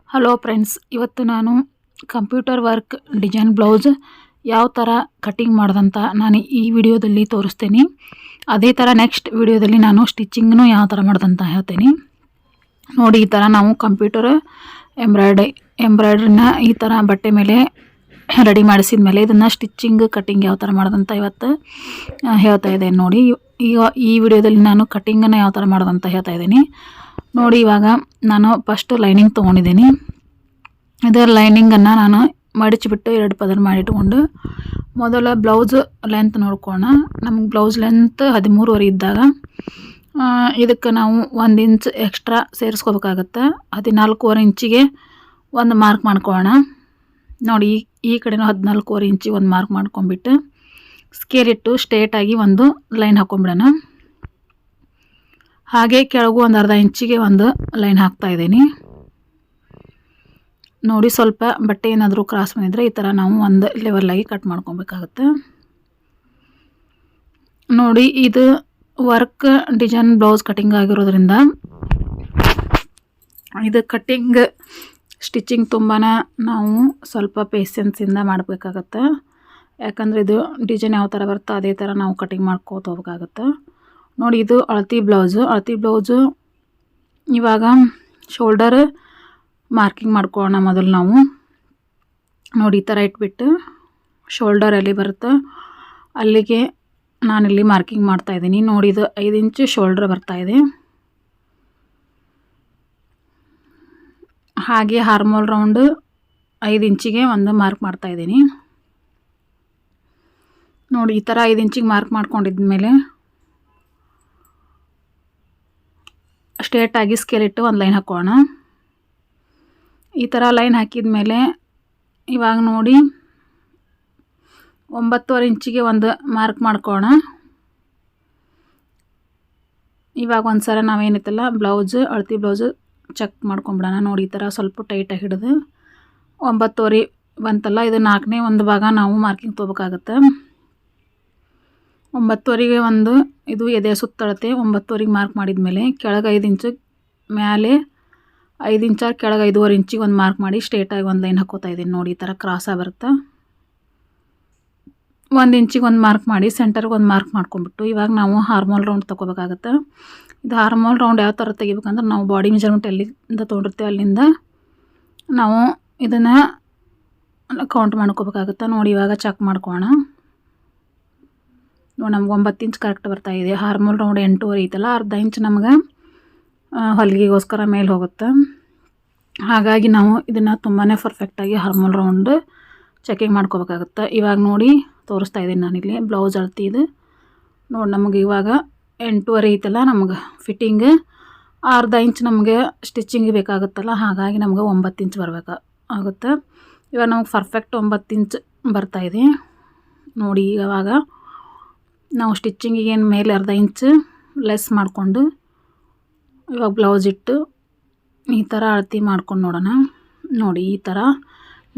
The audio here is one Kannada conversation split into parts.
ಹಲೋ ಫ್ರೆಂಡ್ಸ್, ಇವತ್ತು ನಾನು ಕಂಪ್ಯೂಟರ್ ವರ್ಕ್ ಡಿಸೈನ್ ಬ್ಲೌಸ್ ಯಾವ ಥರ ಕಟಿಂಗ್ ಮಾಡೋದಂತ ನಾನು ಈ ವಿಡಿಯೋದಲ್ಲಿ ತೋರಿಸ್ತೀನಿ. ಅದೇ ಥರ ನೆಕ್ಸ್ಟ್ ವಿಡಿಯೋದಲ್ಲಿ ನಾನು ಸ್ಟಿಚಿಂಗ್ನು ಯಾವ ಥರ ಮಾಡೋದಂತ ಹೇಳ್ತೀನಿ. ನೋಡಿ, ಈ ಥರ ನಾವು ಕಂಪ್ಯೂಟರ್ ಎಂಬ್ರಾಯ್ಡ್ರಿನ ಈ ಥರ ಬಟ್ಟೆ ಮೇಲೆ ರೆಡಿ ಮಾಡಿಸಿದ ಮೇಲೆ ಇದನ್ನು ಸ್ಟಿಚಿಂಗ್ ಕಟಿಂಗ್ ಯಾವ ಥರ ಮಾಡೋದಂತ ಇವತ್ತು ಹೇಳ್ತಾ ಇದ್ದೇನೆ. ನೋಡಿ, ಈ ವಿಡಿಯೋದಲ್ಲಿ ನಾನು ಕಟಿಂಗನ್ನು ಯಾವ ಥರ ಮಾಡೋದಂತ ಹೇಳ್ತಾ ಇದ್ದೀನಿ. ನೋಡಿ, ಇವಾಗ ನಾನು ಫಸ್ಟ್ ಲೈನಿಂಗ್ ತೊಗೊಂಡಿದ್ದೀನಿ. ಇದರ ಲೈನಿಂಗನ್ನು ನಾನು ಮಡಿಚಿಬಿಟ್ಟು 2 ಪದರ ಮಾಡಿಟ್ಕೊಂಡು ಮೊದಲ ಬ್ಲೌಸ್ ಲೆಂತ್ ನೋಡ್ಕೋಣ. ನಮ್ಗೆ ಬ್ಲೌಸ್ ಲೆಂತ್ 13.5 ಇದ್ದಾಗ ಇದಕ್ಕೆ ನಾವು 1 ಇಂಚ್ ಎಕ್ಸ್ಟ್ರಾ ಸೇರಿಸ್ಕೋಬೇಕಾಗತ್ತೆ. 14.5 ಇಂಚಿಗೆ ಒಂದು ಮಾರ್ಕ್ ಮಾಡ್ಕೊಳ್ಳೋಣ. ನೋಡಿ, ಈ ಕಡೆನೂ 14.5 ಇಂಚಿಗೆ ಒಂದು ಮಾರ್ಕ್ ಮಾಡ್ಕೊಂಡ್ಬಿಟ್ಟು ಸ್ಕೇಲ್ ಇಟ್ಟು ಸ್ಟ್ರೇಟಾಗಿ ಒಂದು ಲೈನ್ ಹಾಕ್ಕೊಂಬಿಡೋಣ. ಹಾಗೆ ಕೆಳಗೂ ಒಂದು ಅರ್ಧ ಇಂಚಿಗೆ ಒಂದು ಲೈನ್ ಹಾಕ್ತಾ ಇದ್ದೀನಿ. ನೋಡಿ, ಸ್ವಲ್ಪ ಬಟ್ಟೆ ಏನಾದರೂ ಕ್ರಾಸ್ ಬಂದಿದ್ರೆ ಈ ಥರ ನಾವು ಒಂದು ಲೆವೆಲಾಗಿ ಕಟ್ ಮಾಡ್ಕೊಬೇಕಾಗುತ್ತೆ. ನೋಡಿ, ಇದು ವರ್ಕ್ ಡಿಸೈನ್ ಬ್ಲೌಸ್ ಕಟಿಂಗ್ ಆಗಿರೋದ್ರಿಂದ ಇದು ಕಟಿಂಗ್ ಸ್ಟಿಚಿಂಗ್ ತುಂಬಾ ನಾವು ಸ್ವಲ್ಪ ಪೇಷನ್ಸಿಂದ ಮಾಡಬೇಕಾಗತ್ತೆ. ಯಾಕಂದರೆ ಇದು ಡಿಸೈನ್ ಯಾವ ಥರ ಬರುತ್ತೋ ಅದೇ ಥರ ನಾವು ಕಟಿಂಗ್ ಮಾಡ್ಕೋತ ಹೋಗ್ಬೇಕಾಗತ್ತೆ. ನೋಡಿ, ಇದು ಅಳತಿ ಬ್ಲೌಸು. ಇವಾಗ ಶೋಲ್ಡರ್ ಮಾರ್ಕಿಂಗ್ ಮಾಡ್ಕೊಳ್ಳೋಣ. ಮೊದಲು ನಾವು ನೋಡಿ ಈ ಥರ ಇಟ್ಬಿಟ್ಟು ಶೋಲ್ಡರ್ ಎಲ್ಲಿ ಬರುತ್ತೆ ಅಲ್ಲಿಗೆ ನಾನಿಲ್ಲಿ ಮಾರ್ಕಿಂಗ್ ಮಾಡ್ತಾಯಿದ್ದೀನಿ. ನೋಡಿ, ಇದು 5 ಇಂಚು ಶೋಲ್ಡರ್ ಬರ್ತಾಯಿದೆ. ಹಾಗೆ ಹಾರ್ಮೋಲ್ ರೌಂಡ್ 5 ಇಂಚಿಗೆ ಒಂದು ಮಾರ್ಕ್ ಮಾಡ್ತಾಯಿದ್ದೀನಿ. ನೋಡಿ, ಈ ಥರ 5 ಇಂಚಿಗೆ ಮಾರ್ಕ್ ಮಾಡ್ಕೊಂಡಿದ್ಮೇಲೆ ಸ್ಟ್ರೇಟಾಗಿ ಸ್ಕೇಲ್ ಇಟ್ಟು ಒಂದು ಲೈನ್ ಹಾಕೋಣ. ಈ ಥರ ಲೈನ್ ಹಾಕಿದ ಮೇಲೆ ಇವಾಗ ನೋಡಿ 9.5 ಇಂಚಿಗೆ ಒಂದು ಮಾರ್ಕ್ ಮಾಡ್ಕೋಣ. ಇವಾಗ ಒಂದು ಸಲ ನಾವೇನಿತ್ತಲ್ಲ ಅಳತಿ ಬ್ಲೌಸು ಚೆಕ್ ಮಾಡ್ಕೊಂಬಿಡೋಣ. ನೋಡಿ, ಈ ಥರ ಸ್ವಲ್ಪ ಟೈಟಾಗಿ ಹಿಡಿದು 9.5 ಬಂತಲ್ಲ, ಇದು 4ನೇ ಒಂದು ಭಾಗ ನಾವು ಮಾರ್ಕಿಂಗ್ ತೊಗೋಬೇಕಾಗತ್ತೆ. 9.5ಗೆ ಒಂದು ಇದು ಎದೆ ಸುತ್ತಳತೆ 9.5ಗೆ ಮಾರ್ಕ್ ಮಾಡಿದ ಮೇಲೆ ಕೆಳಗೆ 5 ಇಂಚು, ಮೇಲೆ 5 ಇಂಚ, ಕೆಳಗೆ 5.5 ಇಂಚಿಗೆ ಒಂದು ಮಾರ್ಕ್ ಮಾಡಿ ಸ್ಟ್ರೇಟಾಗಿ ಒಂದು ಲೈನ್ ಹಾಕೋತಾ ಇದ್ದೀನಿ. ನೋಡಿ, ಈ ಥರ ಕ್ರಾಸಾಗಿ ಬರುತ್ತೆ. 1 ಇಂಚಿಗೆ ಒಂದು ಮಾರ್ಕ್ ಮಾಡಿ ಸೆಂಟರ್ಗೆ ಒಂದು ಮಾರ್ಕ್ ಮಾಡ್ಕೊಂಡ್ಬಿಟ್ಟು ಇವಾಗ ನಾವು ಹಾರ್ಮೋಲ್ ರೌಂಡ್ ತೊಗೋಬೇಕಾಗತ್ತೆ. ಇದು ಹಾರ್ಮೋಲ್ ರೌಂಡ್ ಯಾವ ಥರ ತೆಗಿಬೇಕಂದ್ರೆ ನಾವು ಬಾಡಿ ಮೆಜರ್ಮೆಂಟ್ ಎಲ್ಲಿಂದ ತೊಗೊಂಡಿರ್ತೀವಿ ಅಲ್ಲಿಂದ ನಾವು ಇದನ್ನು ಕೌಂಟ್ ಮಾಡ್ಕೋಬೇಕಾಗತ್ತೆ. ನೋಡಿ, ಇವಾಗ ಚೆಕ್ ಮಾಡ್ಕೋಣ. ನೋಡಿ, ನಮ್ಗೆ 9 ಇಂಚ್ ಕರೆಕ್ಟ್ ಬರ್ತಾಯಿದೆ. ಹಾರ್ಮೋಲ್ ರೌಂಡ್ 8.5 ಐತಲ್ಲ, ಅರ್ಧ ಇಂಚ್ ನಮ್ಗೆ ಹೊಲಿಗೆಗೋಸ್ಕರ ಮೇಲೆ ಹೋಗುತ್ತೆ. ಹಾಗಾಗಿ ನಾವು ಇದನ್ನು ತುಂಬಾ ಪರ್ಫೆಕ್ಟಾಗಿ ಹಾರ್ಮೋಲ್ ರೌಂಡ್ ಚೆಕಿಂಗ್ ಮಾಡ್ಕೋಬೇಕಾಗುತ್ತೆ. ಇವಾಗ ನೋಡಿ ತೋರಿಸ್ತಾ ಇದ್ದೀನಿ ನಾನಿಲ್ಲಿ ಬ್ಲೌಸ್ ಅಳತಿ ಇದು. ನೋಡಿ, ನಮಗೆ ಇವಾಗ 8.5 ಐತಲ್ಲ, ನಮ್ಗೆ ಫಿಟ್ಟಿಂಗ್ ಅರ್ಧ ಇಂಚ್ ನಮಗೆ ಸ್ಟಿಚಿಂಗ್ ಬೇಕಾಗುತ್ತಲ್ಲ, ಹಾಗಾಗಿ ನಮ್ಗೆ 9 ಇಂಚ್ ಬರಬೇಕಾಗುತ್ತೆ. ಇವಾಗ ನಮಗೆ ಪರ್ಫೆಕ್ಟ್ 9 ಇಂಚ್ ಬರ್ತಾಯಿದೆ. ನೋಡಿ, ಇವಾಗ ನಾವು ಸ್ಟಿಚಿಂಗಿಗೆ ಏನು ಮೇಲೆ ಅರ್ಧ ಇಂಚ್ ಲೆಸ್ ಮಾಡಿಕೊಂಡು ಇವಾಗ ಬ್ಲೌಸ್ ಇಟ್ಟು ಈ ಥರ ಅಳತಿ ಮಾಡ್ಕೊಂಡು ನೋಡೋಣ. ನೋಡಿ, ಈ ಥರ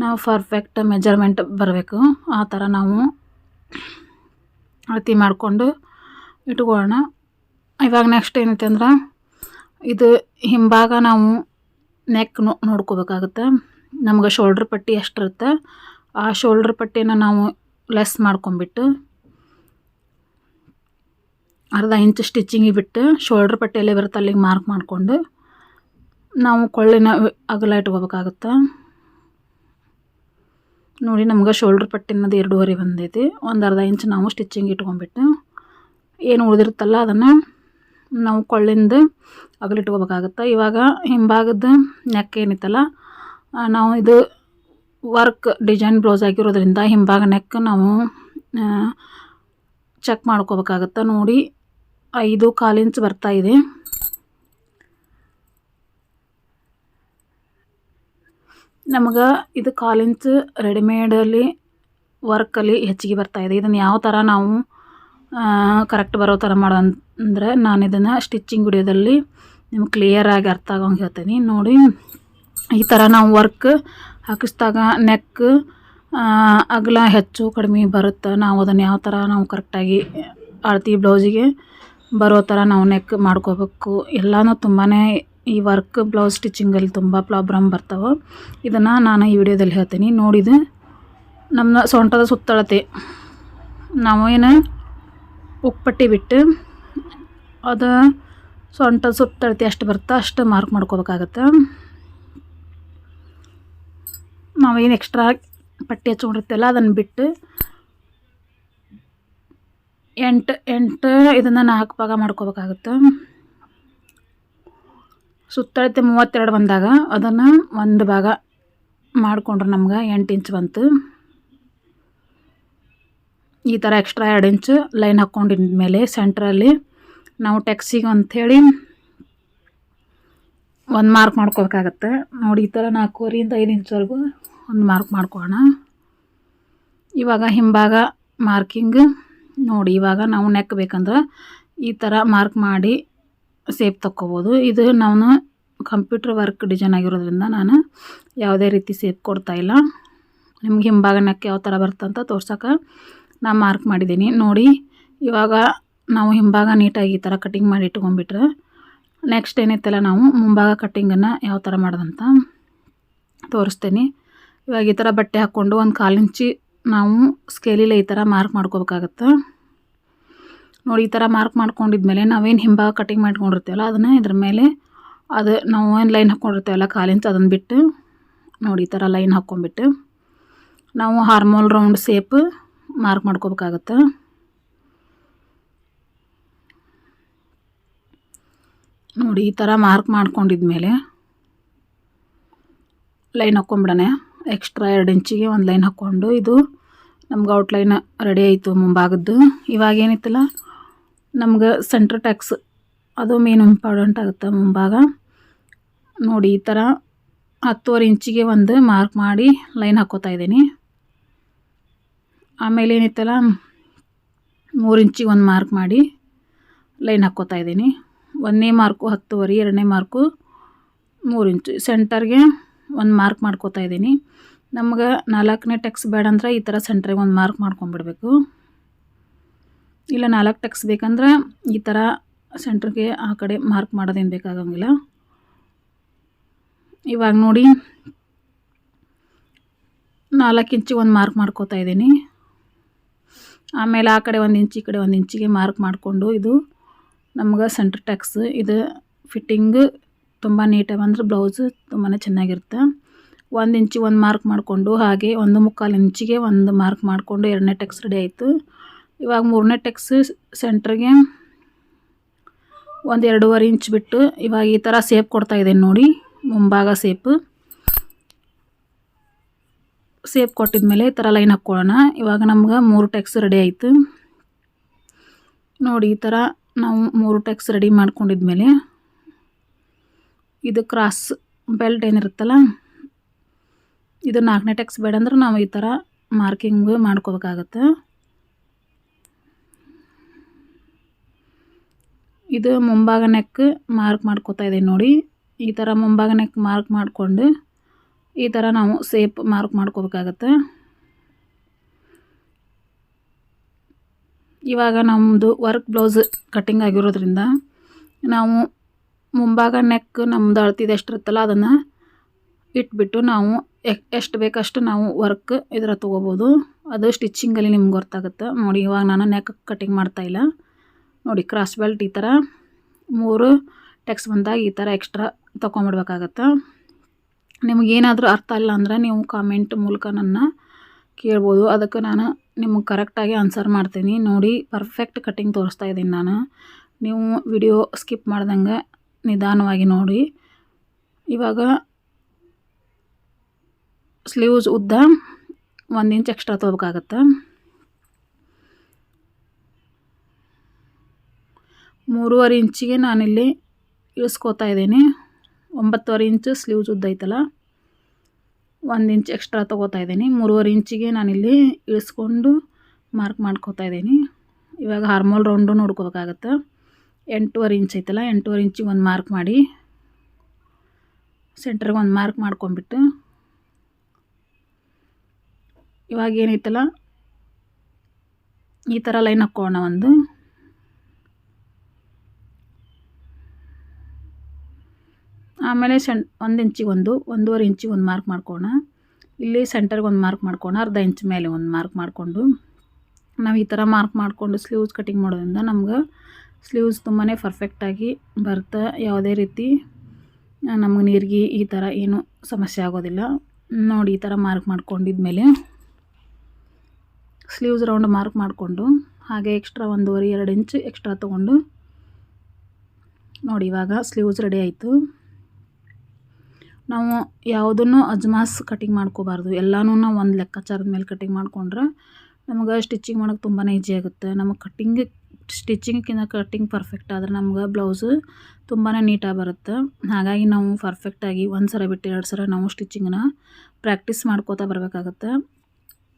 ನಾವು ಪರ್ಫೆಕ್ಟ್ ಮೆಜರ್ಮೆಂಟ್ ಬರಬೇಕು. ಆ ಥರ ನಾವು ಅಳತಿ ಮಾಡಿಕೊಂಡು ಇಟ್ಕೊಳ್ಳೋಣ. ಇವಾಗ ನೆಕ್ಸ್ಟ್ ಏನೈತೆ ಅಂದ್ರೆ ಇದು ಹಿಂಭಾಗ ನಾವು ನೆಕ್ ನೋಡ್ಕೋಬೇಕಾಗುತ್ತೆ. ನಮ್ಗೆ ಶೋಲ್ಡ್ರ್ ಪಟ್ಟಿ ಎಷ್ಟಿರುತ್ತೆ ಆ ಶೋಲ್ಡ್ರ್ ಪಟ್ಟಿನ ನಾವು ಲೆಸ್ ಮಾಡ್ಕೊಂಬಿಟ್ಟು ಅರ್ಧ ಇಂಚ್ ಸ್ಟಿಚಿಂಗಿಗೆ ಬಿಟ್ಟು ಶೋಲ್ಡ್ರ್ ಪಟ್ಟಿಯಲ್ಲೇ ಬರುತ್ತೆ ಅಲ್ಲಿಗೆ ಮಾರ್ಕ್ ಮಾಡಿಕೊಂಡು ನಾವು ಕೊಳ್ಳಿನ ಅಗಲ ಇಟ್ಕೋಬೇಕಾಗುತ್ತೆ. ನೋಡಿ, ನಮ್ಗೆ ಶೋಲ್ಡ್ರ್ ಪಟ್ಟಿನದು 2.5 ಬಂದೈತಿ. ಒಂದು ಅರ್ಧ ಇಂಚ್ ನಾವು ಸ್ಟಿಚಿಂಗ್ ಇಟ್ಕೊಂಡ್ಬಿಟ್ಟು ಏನು ಉಳಿದಿರುತ್ತಲ್ಲ ಅದನ್ನು ನಾವು ಕೊಳ್ಳಿಂದ ಅಗಲ ಇಟ್ಕೋಬೇಕಾಗುತ್ತೆ. ಇವಾಗ ಹಿಂಭಾಗದ ನೆಕ್ ಏನಿತ್ತಲ್ಲ, ನಾವು ಇದು ವರ್ಕ್ ಡಿಸೈನ್ ಬ್ಲೌಸ್ ಆಗಿರೋದ್ರಿಂದ ಹಿಂಭಾಗ ನೆಕ್ ನಾವು ಚೆಕ್ ಮಾಡ್ಕೋಬೇಕಾಗತ್ತೆ. ನೋಡಿ, 5.25 ಇಂಚ್ ಬರ್ತಾಯಿದೆ. ನಮಗೆ ಇದು 1/4 ಇಂಚ್ ರೆಡಿಮೇಡಲ್ಲಿ ವರ್ಕಲ್ಲಿ ಹೆಚ್ಚಿಗೆ ಬರ್ತಾಯಿದೆ. ಇದನ್ನು ಯಾವ ಥರ ನಾವು ಕರೆಕ್ಟ್ ಬರೋ ಥರ ಮಾಡೋದಂದರೆ ನಾನು ಇದನ್ನು ಸ್ಟಿಚಿಂಗ್ ವಿಡಿಯೋದಲ್ಲಿ ನಿಮ್ಗೆ ಕ್ಲಿಯರಾಗಿ ಅರ್ಥ ಆಗೋಂಗೆ ಹೇಳ್ತೀನಿ. ನೋಡಿ, ಈ ಥರ ನಾವು ವರ್ಕ್ ಹಾಕಿಸಿದಾಗ ನೆಕ್ ಅಗಲ ಹೆಚ್ಚು ಕಡಿಮೆ ಬರುತ್ತೆ. ನಾವು ಅದನ್ನು ಯಾವ ಥರ ನಾವು ಕರೆಕ್ಟಾಗಿ ಅಳತಿ ಬ್ಲೌಸಿಗೆ ಬರೋ ಥರ ನಾವು ನೆಕ್ ಮಾಡ್ಕೋಬೇಕು. ಎಲ್ಲನೂ ತುಂಬಾ ಈ ವರ್ಕ್ ಬ್ಲೌಸ್ ಸ್ಟಿಚಿಂಗಲ್ಲಿ ತುಂಬ ಪ್ರಾಬ್ಲಮ್ ಬರ್ತಾವೆ. ಇದನ್ನು ನಾನು ಈ ವಿಡಿಯೋದಲ್ಲಿ ಹೇಳ್ತೀನಿ. ನೋಡಿದು ನಮ್ಮ ಸೊಂಟದ ಸುತ್ತಳತೆ ನಾವು ಏನು ಉಕ್ಪಟ್ಟಿ ಬಿಟ್ಟು ಅದು ಸೊಂಟದ ಸುತ್ತಳತೆ ಎಷ್ಟು ಬರುತ್ತಾ ಅಷ್ಟು ಮಾರ್ಕ್ ಮಾಡ್ಕೋಬೇಕಾಗತ್ತೆ. ನಾವೇನು ಎಕ್ಸ್ಟ್ರಾ ಪಟ್ಟಿ ಹಚ್ಕೊಂಡಿರ್ತೇವಲ್ಲ ಅದನ್ನು ಬಿಟ್ಟು 8 ಇದನ್ನು 4 ಭಾಗ ಮಾಡ್ಕೋಬೇಕಾಗುತ್ತೆ. ಸುತ್ತಳತೆ 32 ಬಂದಾಗ ಅದನ್ನು 1 ಭಾಗ ಮಾಡಿಕೊಂಡ್ರೆ ನಮ್ಗೆ 8 ಇಂಚ್ ಬಂತು. ಈ ಥರ ಎಕ್ಸ್ಟ್ರಾ 2 ಇಂಚ್ ಲೈನ್ ಹಾಕ್ಕೊಂಡಿದ್ಮೇಲೆ ಸೆಂಟ್ರಲ್ಲಿ ನಾವು ಟೆಕ್ಸಿಗೆ ಅಂಥೇಳಿ 1 ಮಾರ್ಕ್ ಮಾಡ್ಕೋಬೇಕಾಗತ್ತೆ. ನೋಡಿ ಈ ಥರ 4.5 5 ಇಂಚ್ವರೆಗೂ 1 ಮಾರ್ಕ್ ಮಾಡ್ಕೊಳ್ಳೋಣ. ಇವಾಗ ಹಿಂಭಾಗ ಮಾರ್ಕಿಂಗ್ ನೋಡಿ. ಇವಾಗ ನಾವು ನೆಕ್ ಬೇಕಂದ್ರೆ ಈ ಥರ ಮಾರ್ಕ್ ಮಾಡಿ ಸೇಪ್ ತಕ್ಕೋಬೋದು. ಇದು ನಾನು ಕಂಪ್ಯೂಟರ್ ವರ್ಕ್ ಡಿಸೈನ್ ಆಗಿರೋದ್ರಿಂದ ನಾನು ಯಾವುದೇ ರೀತಿ ಸೇಪ್ ಕೊಡ್ತಾಯಿಲ್ಲ. ನಿಮ್ಗೆ ಹಿಂಭಾಗ ನೆಕ್ ಯಾವ ಥರ ಬರ್ತಂತ ತೋರ್ಸೋಕೆ ನಾನು ಮಾರ್ಕ್ ಮಾಡಿದ್ದೀನಿ. ನೋಡಿ ಇವಾಗ ನಾವು ಹಿಂಭಾಗ ನೀಟಾಗಿ ಈ ಥರ ಕಟಿಂಗ್ ಮಾಡಿ ಇಟ್ಕೊಂಡ್ಬಿಟ್ರೆ ನೆಕ್ಸ್ಟ್ ಏನೈತಲ್ಲ ನಾವು ಮುಂಭಾಗ ಕಟ್ಟಿಂಗನ್ನು ಯಾವ ಥರ ಮಾಡೋದಂತ ತೋರಿಸ್ತೀನಿ. ಇವಾಗ ಈ ಥರ ಬಟ್ಟೆ ಹಾಕ್ಕೊಂಡು 1/4 ಇಂಚಿ ನಾವು ಸ್ಕೇಲಿಲ್ಲ ಈ ಥರ ಮಾರ್ಕ್ ಮಾಡ್ಕೋಬೇಕಾಗತ್ತೆ. ನೋಡಿ ಈ ಥರ ಮಾರ್ಕ್ ಮಾಡ್ಕೊಂಡಿದ್ಮೇಲೆ ನಾವೇನು ಹಿಂಭಾಗ ಕಟಿಂಗ್ ಮಾಡ್ಕೊಂಡಿರ್ತೀವಲ್ಲ ಅದನ್ನು ಇದ್ರ ಮೇಲೆ ಅದು ನಾವು ಏನು ಲೈನ್ ಹಾಕ್ಕೊಂಡಿರ್ತೀವಲ್ಲ 1/4 ಇಂಚ್ ಅದನ್ನು ಬಿಟ್ಟು ನೋಡಿ ಈ ಥರ ಲೈನ್ ಹಾಕ್ಕೊಂಡ್ಬಿಟ್ಟು ನಾವು ಹಾರ್ಮೋಲ್ ರೌಂಡ್ ಸೇಪ್ ಮಾರ್ಕ್ ಮಾಡ್ಕೋಬೇಕಾಗತ್ತೆ. ನೋಡಿ ಈ ಥರ ಮಾರ್ಕ್ ಮಾಡ್ಕೊಂಡಿದ್ಮೇಲೆ ಲೈನ್ ಹಾಕ್ಕೊಂಬಿಡೋಣ. ಎಕ್ಸ್ಟ್ರಾ 2 ಇಂಚಿಗೆ 1 ಲೈನ್ ಹಾಕ್ಕೊಂಡು ಇದು ನಮ್ಗೆ ಔಟ್ಲೈನ್ ರೆಡಿ ಆಯಿತು ಮುಂಭಾಗದ್ದು. ಇವಾಗ ಏನಿತ್ತಲ್ಲ ನಮ್ಗೆ ಸೆಂಟ್ರ್ ಟ್ಯಾಕ್ಸ್ ಅದು ಮೇನ್ ಇಂಪಾರ್ಟೆಂಟ್ ಆಗುತ್ತೆ ಮುಂಭಾಗ. ನೋಡಿ ಈ ಥರ 10.5 ಇಂಚಿಗೆ 1 ಮಾರ್ಕ್ ಮಾಡಿ ಲೈನ್ ಹಾಕ್ಕೋತಾ ಇದ್ದೀನಿ. ಆಮೇಲೆ ಏನಿತ್ತಲ್ಲ 3 ಇಂಚಿಗೆ 1 ಮಾರ್ಕ್ ಮಾಡಿ ಲೈನ್ ಹಾಕ್ಕೋತಾ ಇದ್ದೀನಿ. 1ನೇ ಮಾರ್ಕು 10.5, 2ನೇ ಮಾರ್ಕು 3 ಇಂಚು, ಸೆಂಟರ್ಗೆ 1 ಮಾರ್ಕ್ ಮಾಡ್ಕೋತಾ ಇದ್ದೀನಿ. ನಮ್ಗೆ 4ನೇ ಟೆಕ್ಸ್ ಬೇಡ ಅಂದ್ರೆ ಈ ಥರ ಸೆಂಟ್ರಿಗೆ 1 ಮಾರ್ಕ್ ಮಾಡ್ಕೊಂಡ್ಬಿಡ್ಬೇಕು. ಇಲ್ಲ 4 ಟೆಕ್ಸ್ ಬೇಕಂದ್ರೆ ಈ ಥರ ಸೆಂಟ್ರಿಗೆ ಆ ಕಡೆ ಮಾರ್ಕ್ ಮಾಡೋದೇನು ಬೇಕಾಗಂಗಿಲ್ಲ. ಇವಾಗ ನೋಡಿ 4 ಇಂಚಿಗೆ 1 ಮಾರ್ಕ್ ಮಾಡ್ಕೋತಾ ಇದ್ದೀನಿ. ಆಮೇಲೆ ಆ ಕಡೆ 1 ಇಂಚ್ ಈ ಕಡೆ 1 ಇಂಚಿಗೆ ಮಾರ್ಕ್ ಮಾಡಿಕೊಂಡು ಇದು ನಮ್ಗೆ ಸೆಂಟ್ರ್ ಟ್ಯಾಕ್ಸ್. ಇದು ಫಿಟ್ಟಿಂಗ್ ತುಂಬ ನೀಟಾಗಿ ಬಂದ್ರೆ ಬ್ಲೌಸು ತುಂಬಾ ಚೆನ್ನಾಗಿರುತ್ತೆ. 1 ಇಂಚಿಗೆ 1 ಮಾರ್ಕ್ ಮಾಡಿಕೊಂಡು ಹಾಗೆ 1/4 ಇಂಚಿಗೆ 1 ಮಾರ್ಕ್ ಮಾಡಿಕೊಂಡು 2ನೇ ಟೆಕ್ಸ್ ರೆಡಿ ಆಯಿತು. ಇವಾಗ 3ನೇ ಟೆಕ್ಸ್ ಸೆಂಟ್ರಿಗೆ 1 2.5 ಇಂಚ್ ಬಿಟ್ಟು ಇವಾಗ ಈ ಥರ ಸೇಪ್ ಕೊಡ್ತಾ ಇದ್ದೀನಿ ನೋಡಿ. ಮುಂಭಾಗ ಸೇಪ್ ಕೊಟ್ಟಿದ್ಮೇಲೆ ಈ ಥರ ಲೈನ್ ಹಾಕ್ಕೊಳ್ಳೋಣ. ಇವಾಗ ನಮ್ಗೆ 3 ಟೆಕ್ಸ್ ರೆಡಿ ಆಯಿತು. ನೋಡಿ ಈ ಥರ ನಾವು 3 ಟೆಕ್ಸ್ ರೆಡಿ ಮಾಡ್ಕೊಂಡಿದ್ಮೇಲೆ ಇದು ಕ್ರಾಸ್ ಬೆಲ್ಟ್ ಏನಿರುತ್ತಲ್ಲ ಇದು 4ನೇ ಟೆಕ್ಸ್ ಬೇಡ ಅಂದ್ರೆ ನಾವು ಈ ಥರ ಮಾರ್ಕಿಂಗ್ ಮಾಡ್ಕೋಬೇಕಾಗತ್ತೆ. ಇದು ಮುಂಭಾಗ ನೆಕ್ ಮಾರ್ಕ್ ಮಾಡ್ಕೋತಾ ಇದ್ದೀನಿ ನೋಡಿ. ಈ ಥರ ಮುಂಭಾಗ ನೆಕ್ ಮಾರ್ಕ್ ಮಾಡಿಕೊಂಡು ಈ ಥರ ನಾವು ಸೇಪ್ ಮಾರ್ಕ್ ಮಾಡ್ಕೋಬೇಕಾಗತ್ತೆ. ಇವಾಗ ನಮ್ಮದು ವರ್ಕ್ ಬ್ಲೌಸ್ ಕಟ್ಟಿಂಗ್ ಆಗಿರೋದ್ರಿಂದ ನಾವು ಮುಂಭಾಗ ನೆಕ್ ನಮ್ಮದು ಅಳ್ತಿದ್ದು ಎಷ್ಟಿರುತ್ತಲ್ಲ ಅದನ್ನು ಇಟ್ಬಿಟ್ಟು ನಾವು ಎಷ್ಟು ಬೇಕಷ್ಟು ನಾವು ವರ್ಕ್ ಇದರ ತೊಗೋಬೋದು. ಅದು ಸ್ಟಿಚ್ಚಿಂಗಲ್ಲಿ ನಿಮ್ಗೆ ಗೊತ್ತಾಗುತ್ತೆ. ನೋಡಿ ಇವಾಗ ನಾನು ನೆಕ್ ಕಟ್ಟಿಂಗ್ ಮಾಡ್ತಾಯಿಲ್ಲ. ನೋಡಿ ಕ್ರಾಸ್ ಬೆಲ್ಟ್ ಈ ಥರ 3 ಟೆಕ್ಸ್ ಬಂದಾಗ ಈ ಥರ ಎಕ್ಸ್ಟ್ರಾ ತೊಗೊಂಬಿಡ್ಬೇಕಾಗತ್ತೆ. ನಿಮಗೇನಾದರೂ ಅರ್ಥ ಇಲ್ಲ ಅಂದರೆ ನೀವು ಕಾಮೆಂಟ್ ಮೂಲಕ ನನ್ನ ಕೇಳ್ಬೋದು. ಅದಕ್ಕೆ ನಾನು ನಿಮಗೆ ಕರೆಕ್ಟಾಗಿ ಆನ್ಸರ್ ಮಾಡ್ತೀನಿ. ನೋಡಿ ಪರ್ಫೆಕ್ಟ್ ಕಟ್ಟಿಂಗ್ ತೋರಿಸ್ತಾ ಇದ್ದೀನಿ ನಾನು. ನೀವು ವಿಡಿಯೋ ಸ್ಕಿಪ್ ಮಾಡ್ದಂಗೆ ನಿಧಾನವಾಗಿ ನೋಡಿ. ಇವಾಗ ಸ್ಲೀವ್ಸ್ ಉದ್ದ 1 ಇಂಚ್ ಎಕ್ಸ್ಟ್ರಾ ತೊಗೋಬೇಕಾಗತ್ತೆ. 3.5 ಇಂಚಿಗೆ ನಾನಿಲ್ಲಿ ಇಳಿಸ್ಕೋತಾ ಇದ್ದೀನಿ. 9.5 ಇಂಚ್ ಸ್ಲೀವ್ಸ್ ಉದ್ದ ಐತಲ್ಲ 1 ಇಂಚ್ ಎಕ್ಸ್ಟ್ರಾ ತೊಗೋತಾ ಇದ್ದೀನಿ. 3.5 ಇಂಚಿಗೆ ನಾನಿಲ್ಲಿ ಇಳಿಸ್ಕೊಂಡು ಮಾರ್ಕ್ ಮಾಡ್ಕೋತಾ ಇದ್ದೀನಿ. ಇವಾಗ ಹಾರ್ಮೋಲ್ ರೌಂಡು ನೋಡ್ಕೋಬೇಕಾಗತ್ತೆ. 8.5 ಇಂಚ್ ಐತಲ್ಲ 8.5 ಇಂಚಿಗೆ 1 ಮಾರ್ಕ್ ಮಾಡಿ ಸೆಂಟ್ರಿಗೆ 1 ಮಾರ್ಕ್ ಮಾಡ್ಕೊಂಬಿಟ್ಟು ಇವಾಗ ಏನೈತಲ್ಲ ಈ ಥರ ಲೈನ್ ಹಾಕ್ಕೊಳ್ಳೋಣ. ಒಂದು ಆಮೇಲೆ 1 ಇಂಚಿಗೆ ಒಂದು 1.5 ಇಂಚಿಗೆ ಒಂದು ಮಾರ್ಕ್ ಮಾಡ್ಕೋಣ. ಇಲ್ಲಿ ಸೆಂಟರ್ಗೆ ಒಂದು ಮಾರ್ಕ್ ಮಾಡ್ಕೋಣ. ಅರ್ಧ ಇಂಚ್ ಮೇಲೆ ಒಂದು ಮಾರ್ಕ್ ಮಾಡಿಕೊಂಡು ನಾವು ಈ ಥರ ಮಾರ್ಕ್ ಮಾಡಿಕೊಂಡು ಸ್ಲೀವ್ಸ್ ಕಟಿಂಗ್ ಮಾಡೋದ್ರಿಂದ ನಮ್ಗೆ ಸ್ಲೀವ್ಸ್ ತುಂಬಾ ಪರ್ಫೆಕ್ಟಾಗಿ ಬರುತ್ತೆ. ಯಾವುದೇ ರೀತಿ ನಮಗೆ ನೀರಿಗೆ ಈ ಥರ ಏನೂ ಸಮಸ್ಯೆ ಆಗೋದಿಲ್ಲ. ನೋಡಿ ಈ ಥರ ಮಾರ್ಕ್ ಮಾಡ್ಕೊಂಡಿದ್ಮೇಲೆ ಸ್ಲೀವ್ಸ್ ರೌಂಡ್ ಮಾರ್ಕ್ ಮಾಡಿಕೊಂಡು ಹಾಗೆ ಎಕ್ಸ್ಟ್ರಾ 1.5-2 ಇಂಚ್ ಎಕ್ಸ್ಟ್ರಾ ತೊಗೊಂಡು ನೋಡಿ ಇವಾಗ ಸ್ಲೀವ್ಸ್ ರೆಡಿ ಆಯಿತು. ನಾವು ಯಾವುದನ್ನು ಅಜ್ಮಾಸ್ ಕಟಿಂಗ್ ಮಾಡ್ಕೋಬಾರ್ದು. ಎಲ್ಲನೂ ನಾವು ಒಂದು ಲೆಕ್ಕಾಚಾರದ ಮೇಲೆ ಕಟಿಂಗ್ ಮಾಡ್ಕೊಂಡ್ರೆ ನಮಗೆ ಸ್ಟಿಚಿಂಗ್ ಮಾಡೋಕ್ಕೆ ತುಂಬಾ ಈಜಿ ಆಗುತ್ತೆ. ನಮಗೆ ಸ್ಟಿಚಿಂಗ್ಕಿಂತ ಕಟಿಂಗ್ ಪರ್ಫೆಕ್ಟ್ ಆದರೆ ನಮ್ಗೆ ಬ್ಲೌಸು ತುಂಬಾ ನೀಟಾಗಿ ಬರುತ್ತೆ. ಹಾಗಾಗಿ ನಾವು ಪರ್ಫೆಕ್ಟಾಗಿ 1 ಸಲ ಬಿಟ್ಟು 2 ಸಲ ನಾವು ಸ್ಟಿಚಿಂಗನ್ನ ಪ್ರಾಕ್ಟೀಸ್ ಮಾಡ್ಕೋತಾ ಬರಬೇಕಾಗತ್ತೆ.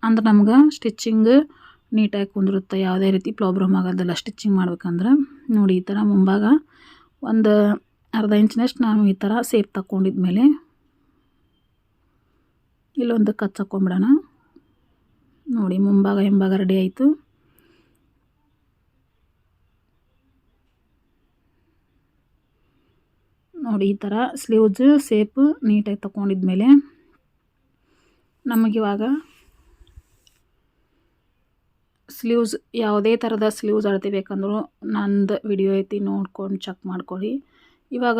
ಅಂದ್ರೆ ನಮ್ಗೆ ಸ್ಟಿಚಿಂಗ್ ನೀಟಾಗಿ ಕುಂದಿರುತ್ತೆ. ಯಾವುದೇ ರೀತಿ ಪ್ರಾಬ್ಲಮ್ ಆಗೋದಿಲ್ಲ ಸ್ಟಿಚಿಂಗ್ ಮಾಡ್ಬೇಕಂದ್ರೆ. ನೋಡಿ ಈ ಥರ ಮುಂಭಾಗ ಒಂದು ಅರ್ಧ ಇಂಚಿನಷ್ಟು ನಾವು ಈ ಥರ ಸೇಪ್ ತಗೊಂಡಿದ್ಮೇಲೆ ಇಲ್ಲೊಂದು ಕಚ್ ಹಾಕ್ಕೊಂಬಿಡೋಣ. ನೋಡಿ ಮುಂಭಾಗ ಹಿಂಭಾಗ ರೆಡಿ ಆಯಿತು. ನೋಡಿ ಈ ಥರ ಸ್ಲೀವ್ಸ್ ಸೇಪ್ ನೀಟಾಗಿ ತಗೊಂಡಿದ್ಮೇಲೆ ನಮಗಿವಾಗ ಸ್ಲೀವ್ಸ್ ಯಾವುದೇ ಥರದ ಸ್ಲೀವ್ಸ್ ಅಳತೆ ಬೇಕಂದ್ರೂ ನಂದು ವಿಡಿಯೋ ಐತಿ, ನೋಡ್ಕೊಂಡು ಚೆಕ್ ಮಾಡ್ಕೊಳ್ಳಿ. ಇವಾಗ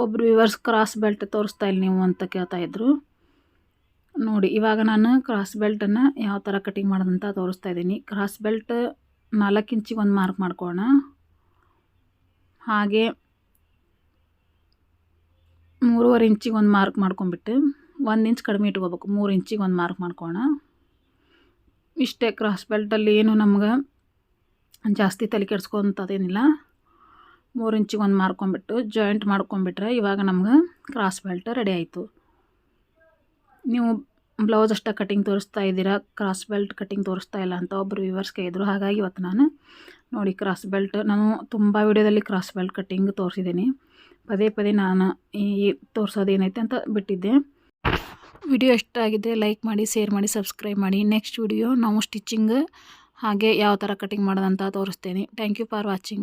ಒಬ್ಬರು ವ್ಯೂವರ್ಸ್ ಕ್ರಾಸ್ ಬೆಲ್ಟ್ ತೋರಿಸ್ತಾ ಇಲ್ಲ ನೀವು ಅಂತ ಕೇಳ್ತಾಯಿದ್ರು. ನೋಡಿ ಇವಾಗ ನಾನು ಕ್ರಾಸ್ ಬೆಲ್ಟನ್ನು ಯಾವ ಥರ ಕಟಿಂಗ್ ಮಾಡೋದಂತ ತೋರಿಸ್ತಾ ಇದ್ದೀನಿ. ಕ್ರಾಸ್ ಬೆಲ್ಟ್ 4 ಇಂಚಿಗೆ ಒಂದು ಮಾರ್ಕ್ ಮಾಡ್ಕೊಳ್ಳೋಣ. ಹಾಗೆ 3.5 ಇಂಚಿಗೆ ಒಂದು ಮಾರ್ಕ್ ಮಾಡ್ಕೊಂಬಿಟ್ಟು 1 ಇಂಚ್ ಕಡಿಮೆ ಇಟ್ಕೋಬೇಕು. 3 ಇಂಚಿಗೆ ಒಂದು ಮಾರ್ಕ್ ಮಾಡ್ಕೊಳ್ಳೋಣ. ಇಷ್ಟೇ ಕ್ರಾಸ್ ಬೆಲ್ಟಲ್ಲಿ ಏನು ನಮ್ಗೆ ಜಾಸ್ತಿ ತಲೆ ಕೆಡ್ಸ್ಕೊತದೇನಿಲ್ಲ. 3 ಇಂಚಿಗೆ ಒಂದು ಮಾರ್ಕೊಂಬಿಟ್ಟು ಜಾಯಿಂಟ್ ಮಾಡ್ಕೊಂಬಿಟ್ರೆ ಇವಾಗ ನಮ್ಗೆ ಕ್ರಾಸ್ ಬೆಲ್ಟ್ ರೆಡಿ ಆಯಿತು. ನೀವು ಬ್ಲೌಸ್ ಅಷ್ಟೇ ಕಟಿಂಗ್ ತೋರಿಸ್ತಾ ಇದ್ದೀರಾ, ಕ್ರಾಸ್ ಬೆಲ್ಟ್ ಕಟಿಂಗ್ ತೋರಿಸ್ತಾ ಇಲ್ಲ ಅಂತ ಒಬ್ಬರು ವ್ಯೂವರ್ಸ್ ಕೇಳಿದ್ರು. ಹಾಗಾಗಿ ಇವತ್ತು ನಾನು ನೋಡಿ ಕ್ರಾಸ್ ಬೆಲ್ಟ್ ನಾನು ತುಂಬ ವಿಡಿಯೋದಲ್ಲಿ ಕ್ರಾಸ್ ಬೆಲ್ಟ್ ಕಟಿಂಗ್ ತೋರಿಸಿದ್ದೀನಿ. ಪದೇ ನಾನು ಈ ತೋರಿಸೋದೇನೈತೆ ಅಂತ ಬಿಟ್ಟಿದ್ದೆ. ವಿಡಿಯೋ ಇಷ್ಟ ಆಗಿದ್ದರೆ ಲೈಕ್ ಮಾಡಿ, ಶೇರ್ ಮಾಡಿ, ಸಬ್ಸ್ಕ್ರೈಬ್ ಮಾಡಿ. ನೆಕ್ಸ್ಟ್ ವಿಡಿಯೋ ನಾವು ಸ್ಟಿಚಿಂಗ್ ಹಾಗೆ ಯಾವ ಥರ ಕಟಿಂಗ್ ಮಾಡೋದಂತ ತೋರಿಸ್ತೇನೆ. Thank you for watching.